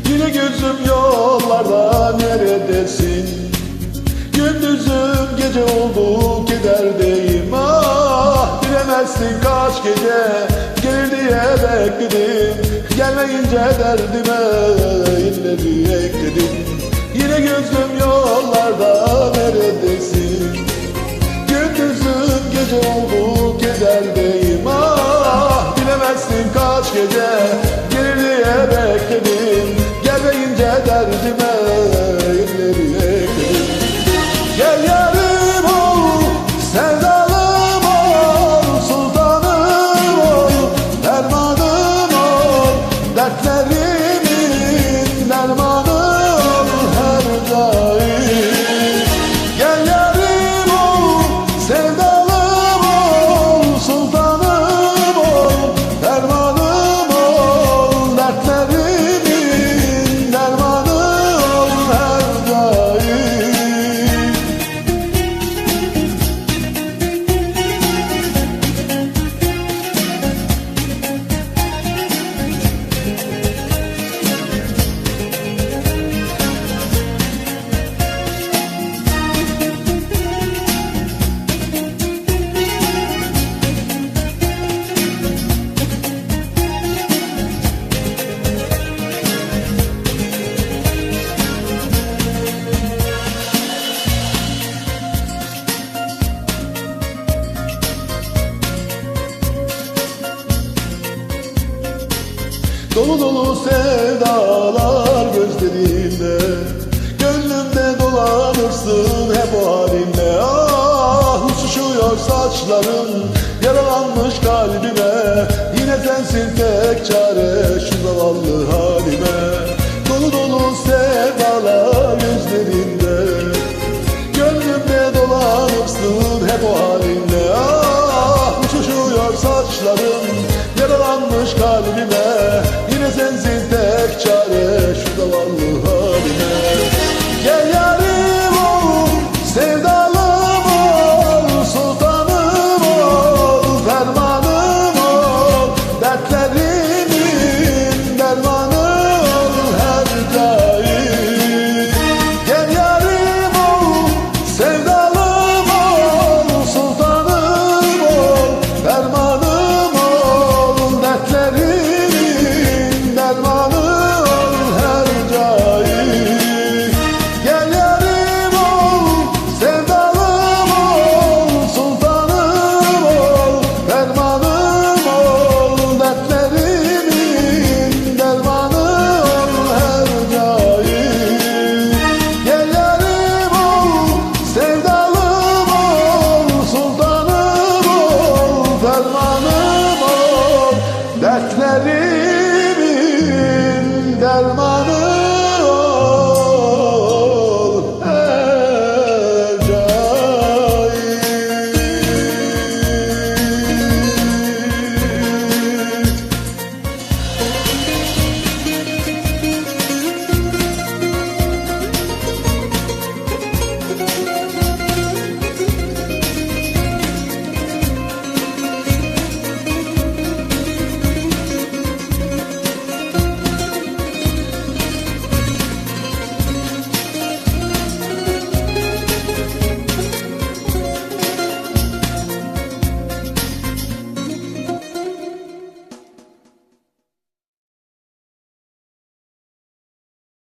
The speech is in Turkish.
Yine gözüm yollarda, neredesin? Gündüzüm gece oldu, kederdeyim. Ah, bilemezsin kaç gece gelir diye bekledim. Gelmeyince derdime inleri ekledim. Yine gözüm yollarda, neredesin? Gündüzüm gece oldu, kederdeyim. Ah, bilemezsin kaç gece gelir diye bekledim. Gelmeyince derdime inleri ekledim. Gel yarim ol, sevdalım ol, sultanım ol, dermanım ol, dertlerimin dermanı ol her daim. Gel yarim ol, sevdalım ol, sultanım ol, dermanım ol, dertlerimin dermanı ol her daim. Dolu dolu sevdalar gözlerimde, gönlümde dolanırsın hep o halimle. Ah, uçuşuyor saçların yaralanmış kalbime. Yine sensin tek çare şu zavallı halime.